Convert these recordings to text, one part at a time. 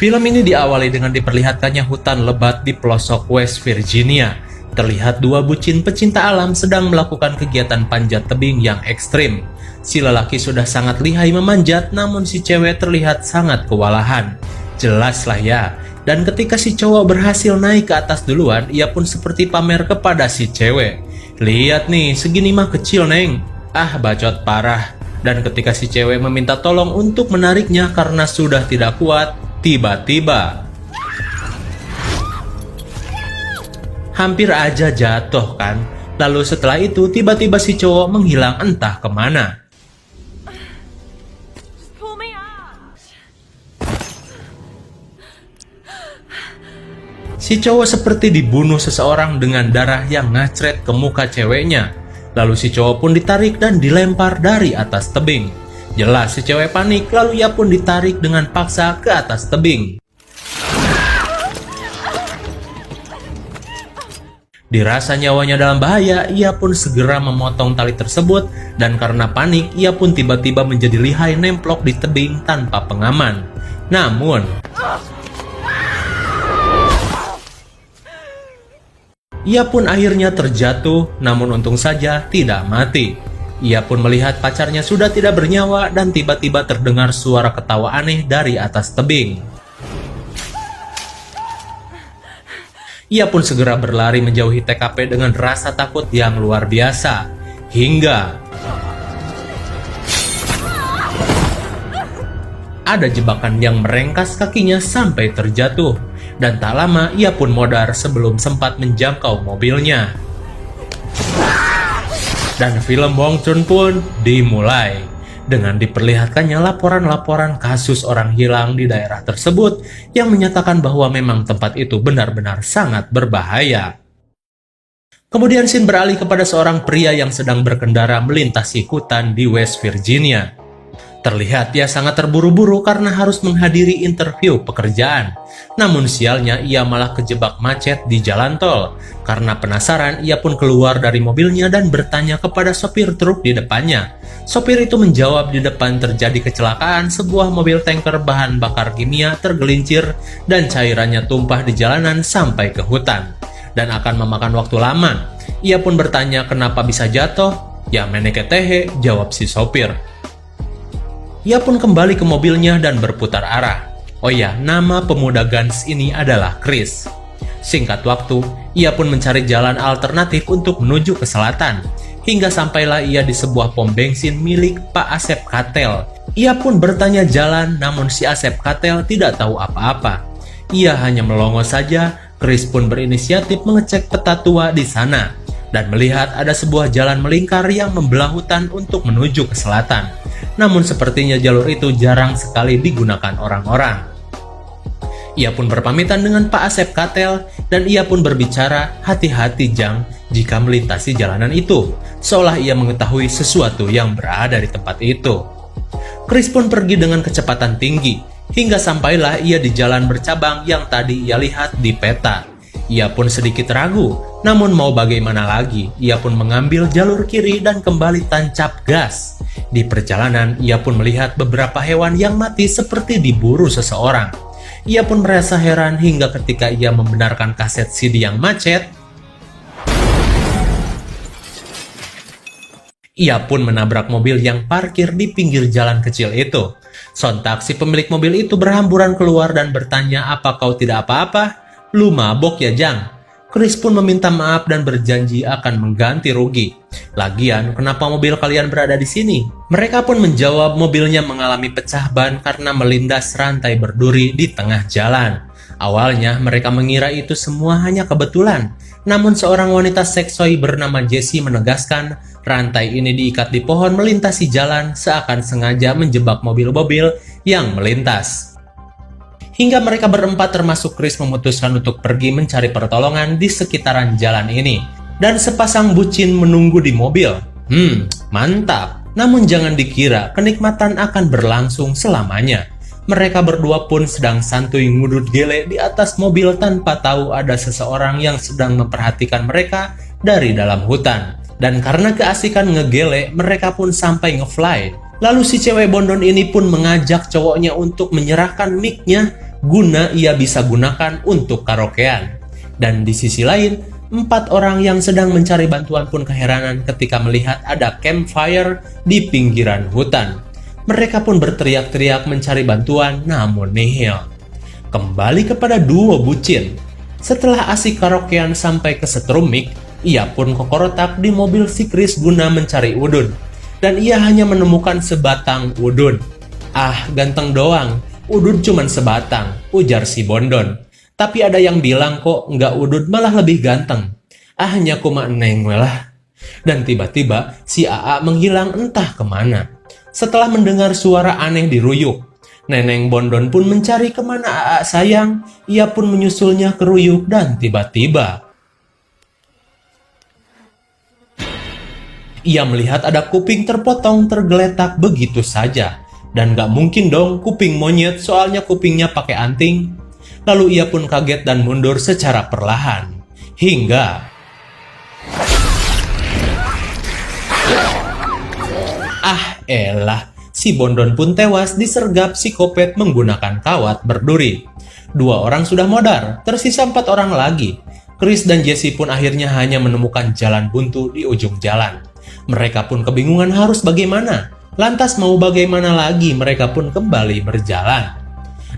Film ini diawali dengan diperlihatkannya hutan lebat di pelosok West Virginia. Terlihat dua bucin pecinta alam sedang melakukan kegiatan panjat tebing yang ekstrim. Si lelaki sudah sangat lihai memanjat, namun si cewek terlihat sangat kewalahan. Jelaslah ya. Dan ketika si cowok berhasil naik ke atas duluan, ia pun seperti pamer kepada si cewek. Lihat nih, segini mah kecil neng. Ah, bacot parah. Dan ketika si cewek meminta tolong untuk menariknya karena sudah tidak kuat, tiba-tiba hampir aja jatuh kan. Lalu setelah itu tiba-tiba si cowok menghilang entah kemana. Si cowok seperti dibunuh seseorang dengan darah yang ngacret ke muka ceweknya. Lalu si cowok pun ditarik dan dilempar dari atas tebing. Jelas si cewek panik, lalu ia pun ditarik dengan paksa ke atas tebing. Dirasa nyawanya dalam bahaya, ia pun segera memotong tali tersebut, dan karena panik, ia pun tiba-tiba menjadi lihai nemplok di tebing tanpa pengaman. Namun, ia pun akhirnya terjatuh, namun untung saja tidak mati. Ia pun melihat pacarnya sudah tidak bernyawa dan tiba-tiba terdengar suara ketawa aneh dari atas tebing. Ia pun segera berlari menjauhi TKP dengan rasa takut yang luar biasa. Hingga ada jebakan yang merengkas kakinya sampai terjatuh. Dan tak lama ia pun modar sebelum sempat menjangkau mobilnya. Dan film Wong Chun pun dimulai dengan diperlihatkannya laporan-laporan kasus orang hilang di daerah tersebut yang menyatakan bahwa memang tempat itu benar-benar sangat berbahaya. Kemudian scene beralih kepada seorang pria yang sedang berkendara melintasi hutan di West Virginia. Terlihat ia sangat terburu-buru karena harus menghadiri interview pekerjaan. Namun sialnya ia malah kejebak macet di jalan tol. Karena penasaran, ia pun keluar dari mobilnya dan bertanya kepada sopir truk di depannya. Sopir itu menjawab di depan terjadi kecelakaan, sebuah mobil tanker bahan bakar kimia tergelincir dan cairannya tumpah di jalanan sampai ke hutan. Dan akan memakan waktu lama. Ia pun bertanya kenapa bisa jatuh. Ya meneke tehe, jawab si sopir. Ia pun kembali ke mobilnya dan berputar arah. Oh ya, nama pemuda Gans ini adalah Chris. Singkat waktu, ia pun mencari jalan alternatif untuk menuju ke selatan. Hingga sampailah ia di sebuah pom bensin milik Pak Asep Katel. Ia pun bertanya jalan, namun si Asep Katel tidak tahu apa-apa. Ia hanya melongo saja. Chris pun berinisiatif mengecek peta tua di sana. Dan melihat ada sebuah jalan melingkar yang membelah hutan untuk menuju ke selatan. Namun sepertinya jalur itu jarang sekali digunakan orang-orang. Ia pun berpamitan dengan Pak Asep Katel dan ia pun berbicara, hati-hati Jang jika melintasi jalanan itu, seolah ia mengetahui sesuatu yang berada di tempat itu. Chris pun pergi dengan kecepatan tinggi, hingga sampailah ia di jalan bercabang yang tadi ia lihat di peta. Ia pun sedikit ragu, namun mau bagaimana lagi, ia pun mengambil jalur kiri dan kembali tancap gas. Di perjalanan, ia pun melihat beberapa hewan yang mati seperti diburu seseorang. Ia pun merasa heran hingga ketika ia membenarkan kaset CD yang macet, ia pun menabrak mobil yang parkir di pinggir jalan kecil itu. Sontak si pemilik mobil itu berhamburan keluar dan bertanya, "Apa kau tidak apa-apa? Lu mabok ya Jang?" Chris pun meminta maaf dan berjanji akan mengganti rugi. Lagian, kenapa mobil kalian berada di sini? Mereka pun menjawab mobilnya mengalami pecah ban karena melindas rantai berduri di tengah jalan. Awalnya mereka mengira itu semua hanya kebetulan. Namun seorang wanita seksoi bernama Jessie menegaskan rantai ini diikat di pohon melintasi jalan seakan sengaja menjebak mobil-mobil yang melintas. Hingga mereka berempat termasuk Chris memutuskan untuk pergi mencari pertolongan di sekitaran jalan ini. Dan sepasang bucin menunggu di mobil. Mantap. Namun jangan dikira kenikmatan akan berlangsung selamanya. Mereka berdua pun sedang santuy ngudut gele di atas mobil tanpa tahu ada seseorang yang sedang memperhatikan mereka dari dalam hutan. Dan karena keasikan ngegele, mereka pun sampai ngefly. Lalu si cewek bondon ini pun mengajak cowoknya untuk menyerahkan mic-nya guna ia bisa gunakan untuk karaokean. Dan di sisi lain, 4 orang yang sedang mencari bantuan pun keheranan ketika melihat ada campfire di pinggiran hutan. Mereka pun berteriak-teriak mencari bantuan, namun nihil. Kembali kepada duo bucin. Setelah asik karaokean sampai kesetrum mic, ia pun kokorotak di mobil si Chris guna mencari udun. Dan ia hanya menemukan sebatang udun. "Ah, ganteng doang, udun cuman sebatang," ujar si Bondon. "Tapi ada yang bilang kok nggak udun malah lebih ganteng. Ah, hanya kuma eneng lah." Dan tiba-tiba si AA menghilang entah kemana. Setelah mendengar suara aneh di ruyuk, Neneng Bondon pun mencari kemana AA sayang. Ia pun menyusulnya ke ruyuk dan tiba-tiba ia melihat ada kuping terpotong tergeletak begitu saja. Dan gak mungkin dong kuping monyet, soalnya kupingnya pakai anting. Lalu ia pun kaget dan mundur secara perlahan. Hingga si Bondon pun tewas disergap psikopat menggunakan kawat berduri. 2 orang sudah modar, tersisa 4 orang lagi. Chris dan Jesse pun akhirnya hanya menemukan jalan buntu di ujung jalan. Mereka pun kebingungan harus bagaimana. Lantas mau bagaimana lagi, mereka pun kembali berjalan.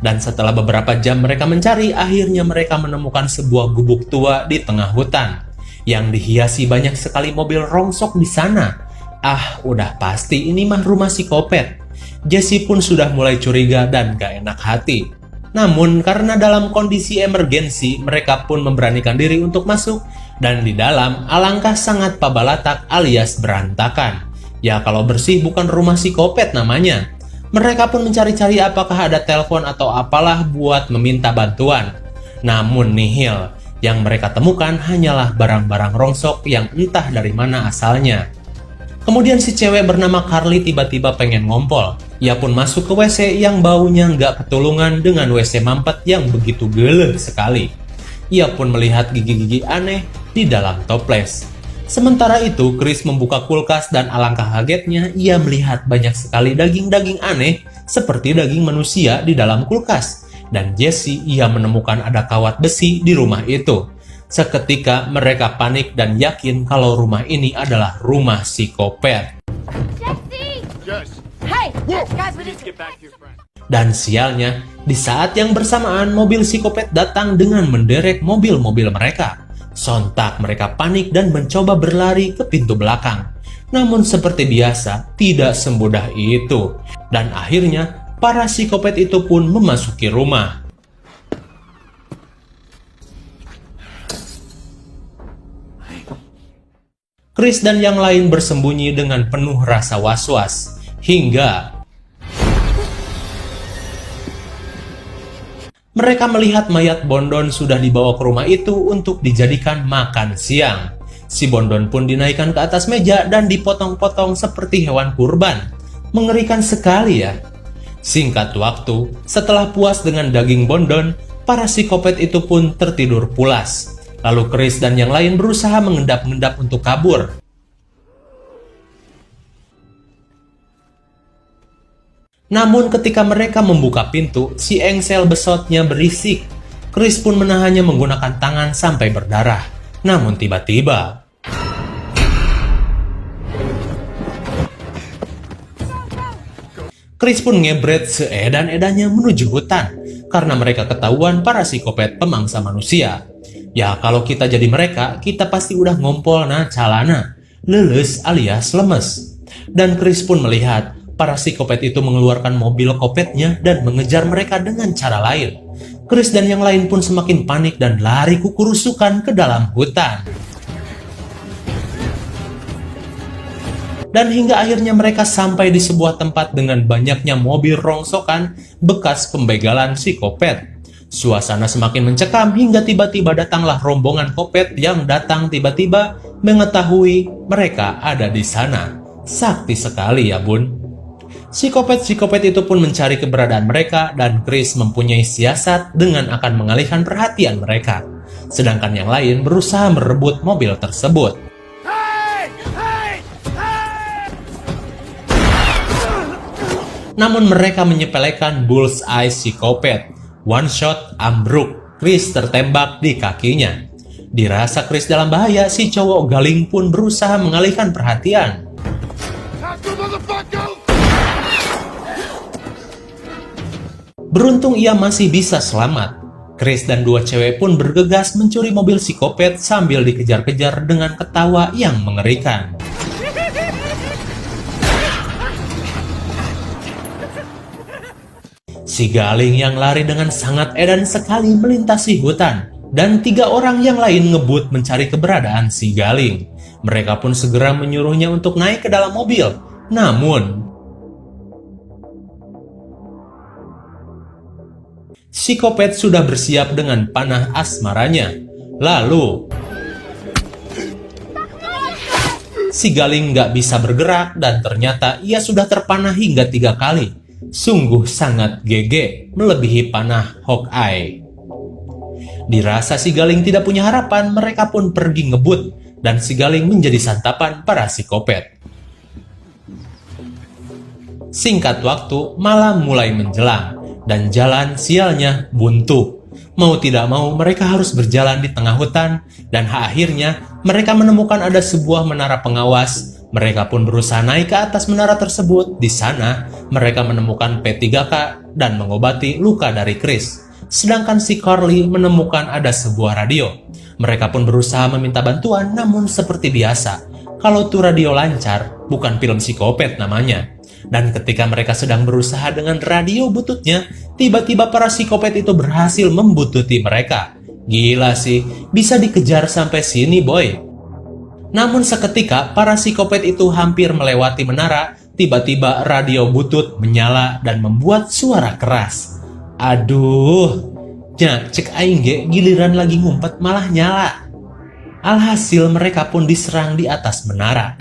Dan setelah beberapa jam mereka mencari, akhirnya mereka menemukan sebuah gubuk tua di tengah hutan yang dihiasi banyak sekali mobil rongsok di sana. Ah, udah pasti ini mah rumah psikopat. Jesse pun sudah mulai curiga dan gak enak hati. Namun karena dalam kondisi emergensi, mereka pun memberanikan diri untuk masuk. Dan di dalam alangkah sangat pabalatak alias berantakan. Ya kalau bersih bukan rumah psikopat namanya. Mereka pun mencari-cari apakah ada telepon atau apalah buat meminta bantuan. Namun nihil. Yang mereka temukan hanyalah barang-barang rongsok yang entah dari mana asalnya. Kemudian si cewek bernama Carly tiba-tiba pengen ngompol. Ia pun masuk ke WC yang baunya nggak ketulungan dengan WC mampet yang begitu geleh sekali. Ia pun melihat gigi-gigi aneh di dalam toples. Sementara itu, Chris membuka kulkas dan alangkah kagetnya ia melihat banyak sekali daging-daging aneh seperti daging manusia di dalam kulkas. Dan Jesse ia menemukan ada kawat besi di rumah itu. Seketika mereka panik dan yakin kalau rumah ini adalah rumah psikopat. Dan sialnya, di saat yang bersamaan mobil psikopat datang dengan menderek mobil-mobil mereka. Sontak mereka panik dan mencoba berlari ke pintu belakang. Namun seperti biasa, tidak semudah itu. Dan akhirnya, para psikopat itu pun memasuki rumah. Chris dan yang lain bersembunyi dengan penuh rasa was-was. Hingga mereka melihat mayat Bondon sudah dibawa ke rumah itu untuk dijadikan makan siang. Si Bondon pun dinaikkan ke atas meja dan dipotong-potong seperti hewan kurban. Mengerikan sekali ya. Singkat waktu, setelah puas dengan daging Bondon, para psikopat itu pun tertidur pulas. Lalu Chris dan yang lain berusaha mengendap-endap untuk kabur. Namun ketika mereka membuka pintu, si engsel besotnya berisik. Chris pun menahannya menggunakan tangan sampai berdarah. Namun tiba-tiba Chris pun ngebret seedan-edannya menuju hutan. Karena mereka ketahuan para psikopat pemangsa manusia. Ya kalau kita jadi mereka, kita pasti udah ngompol na calana, leles alias lemes. Dan Chris pun melihat para psikopat itu mengeluarkan mobil kopetnya dan mengejar mereka dengan cara lain. Chris dan yang lain pun semakin panik dan lari kukurusukan ke dalam hutan. Dan hingga akhirnya mereka sampai di sebuah tempat dengan banyaknya mobil rongsokan bekas pembegalan psikopat. Suasana semakin mencekam hingga tiba-tiba datanglah rombongan kopet yang datang tiba-tiba mengetahui mereka ada di sana. Sakti sekali ya bun. Psikopat-psikopat itu pun mencari keberadaan mereka dan Chris mempunyai siasat dengan akan mengalihkan perhatian mereka. Sedangkan yang lain berusaha merebut mobil tersebut. Namun mereka menyepelekan Bullseye psikopat. One shot ambruk, Chris tertembak di kakinya. Dirasa Chris dalam bahaya, si cowok galing pun berusaha mengalihkan perhatian. Beruntung ia masih bisa selamat. Chris dan dua cewek pun bergegas mencuri mobil psikopat sambil dikejar-kejar dengan ketawa yang mengerikan. Si Galing yang lari dengan sangat edan sekali melintasi hutan, dan 3 orang yang lain ngebut mencari keberadaan si Galing. Mereka pun segera menyuruhnya untuk naik ke dalam mobil. Namun, psikopat sudah bersiap dengan panah asmaranya. Lalu, si Galing nggak bisa bergerak dan ternyata ia sudah terpanah hingga 3 kali. Sungguh sangat GG, melebihi panah Hawkeye. Dirasa si Galing tidak punya harapan, mereka pun pergi ngebut dan si Galing menjadi santapan para psikopat. Singkat waktu, malam mulai menjelang dan jalan sialnya buntu. Mau tidak mau mereka harus berjalan di tengah hutan dan akhirnya mereka menemukan ada sebuah menara pengawas. Mereka pun berusaha naik ke atas menara tersebut. Di sana mereka menemukan P3K dan mengobati luka dari Chris. Sedangkan si Carly menemukan ada sebuah radio. Mereka pun berusaha meminta bantuan, namun seperti biasa, kalau tuh radio lancar, bukan film psikopat namanya. Dan ketika mereka sedang berusaha dengan radio bututnya, tiba-tiba para psikopat itu berhasil membututi mereka. Gila sih, bisa dikejar sampai sini boy. Namun seketika para psikopat itu hampir melewati menara, tiba-tiba radio butut menyala dan membuat suara keras. Aduh, cek aing ge giliran lagi ngumpet malah nyala. Alhasil mereka pun diserang di atas menara.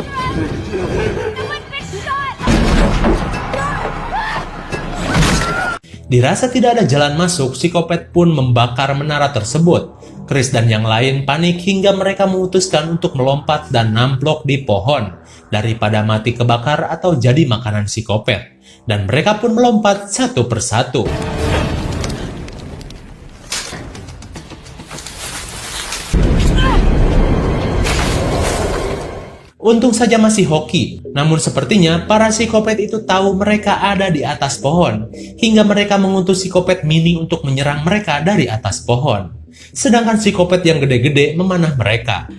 Dirasa tidak ada jalan masuk, psikopat pun membakar menara tersebut. Chris dan yang lain panik hingga mereka memutuskan untuk melompat dan namplok di pohon daripada mati kebakar atau jadi makanan psikopat. Dan mereka pun melompat satu persatu. Untung saja masih hoki, namun sepertinya para psikopat itu tahu mereka ada di atas pohon, hingga mereka mengutus psikopat mini untuk menyerang mereka dari atas pohon. Sedangkan psikopat yang gede-gede memanah mereka.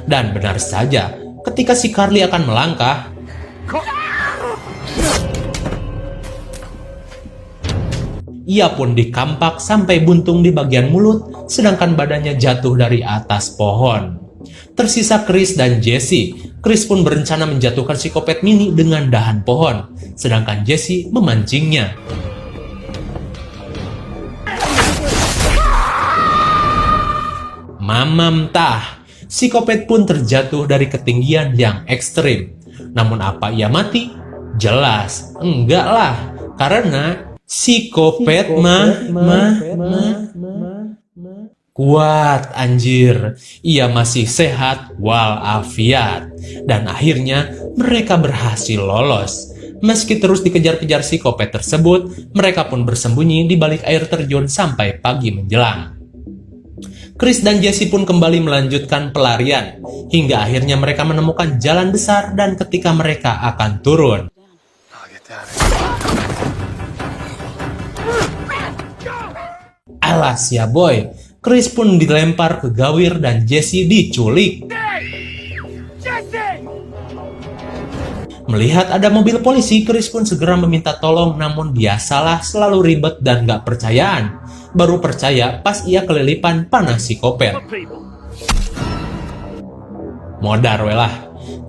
Dan benar saja, ketika si Carly akan melangkah, ia pun dikampak sampai buntung di bagian mulut, sedangkan badannya jatuh dari atas pohon. Tersisa Chris dan Jesse. Chris pun berencana menjatuhkan psikopat mini dengan dahan pohon, sedangkan Jesse memancingnya. Mamam tah, psikopat pun terjatuh dari ketinggian yang ekstrim. Namun apa ia mati? Jelas, enggak lah, karena psikopat kuat anjir. Ia masih sehat walafiat. Dan akhirnya mereka berhasil lolos. Meski terus dikejar-kejar psikopat tersebut, mereka pun bersembunyi di balik air terjun sampai pagi menjelang. Chris dan Jesse pun kembali melanjutkan pelarian, hingga akhirnya mereka menemukan jalan besar dan ketika mereka akan turun. Alas ya boy, Chris pun dilempar ke gawir dan Jesse diculik. Melihat ada mobil polisi, Chris pun segera meminta tolong, namun biasalah selalu ribet dan gak percayaan. Baru percaya pas ia kelilipan panah psikopat. Modar welah.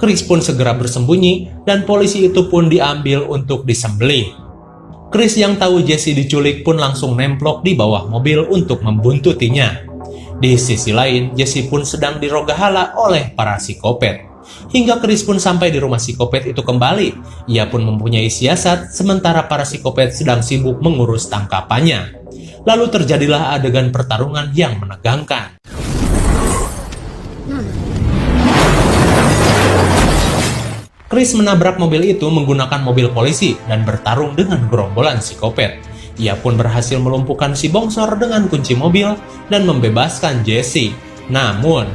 Chris pun segera bersembunyi dan polisi itu pun diambil untuk disembelih. Chris yang tahu Jesse diculik pun langsung nemplok di bawah mobil untuk membuntutinya. Di sisi lain, Jesse pun sedang dirogahala oleh para psikopat. Hingga Chris pun sampai di rumah psikopat itu kembali. Ia pun mempunyai siasat, sementara para psikopat sedang sibuk mengurus tangkapannya. Lalu terjadilah adegan pertarungan yang menegangkan. Chris menabrak mobil itu menggunakan mobil polisi dan bertarung dengan gerombolan psikopat. Ia pun berhasil melumpuhkan si bongsor dengan kunci mobil dan membebaskan Jesse. Namun,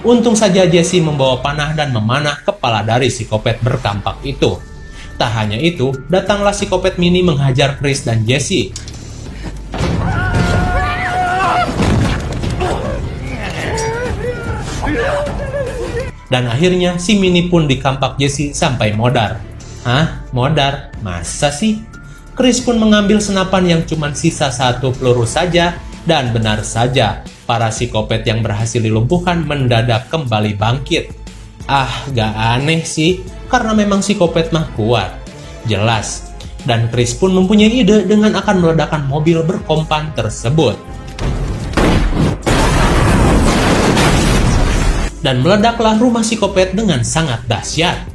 untung saja Jesse membawa panah dan memanah kepala dari psikopat berkampak itu. Tak hanya itu, datanglah psikopat mini menghajar Chris dan Jesse. Dan akhirnya si mini pun dikampak Jesse sampai modar. Hah? Modar? Masa sih? Chris pun mengambil senapan yang cuma sisa 1 peluru saja, dan benar saja, para psikopat yang berhasil dilumpuhkan mendadak kembali bangkit. Ah, gak aneh sih, karena memang psikopat mah kuat. Jelas. Dan Chris pun mempunyai ide dengan akan meledakkan mobil berkompan tersebut. Dan meledaklah rumah psikopat dengan sangat dahsyat.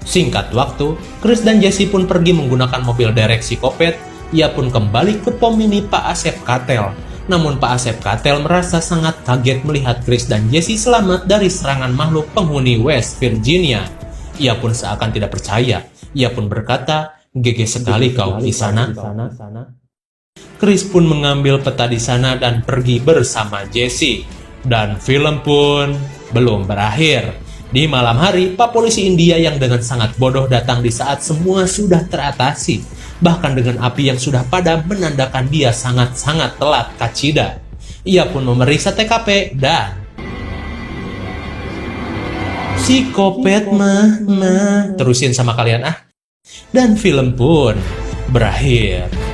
Singkat waktu, Chris dan Jesse pun pergi menggunakan mobil derek psikopat. Ia pun kembali ke pom mini Pak Asep Katel. Namun Pak Asep Katel merasa sangat kaget melihat Chris dan Jesse selamat dari serangan makhluk penghuni West Virginia. Ia pun seakan tidak percaya. Ia pun berkata, "GG sekali kau di sana." Chris pun mengambil peta di sana dan pergi bersama Jesse. Dan film pun belum berakhir. Di malam hari, Pak Polisi India yang dengan sangat bodoh datang di saat semua sudah teratasi. Bahkan dengan api yang sudah padam menandakan dia sangat-sangat telat kacida. Ia pun memeriksa TKP dan psikopat mah terusin sama kalian ah. Dan film pun berakhir.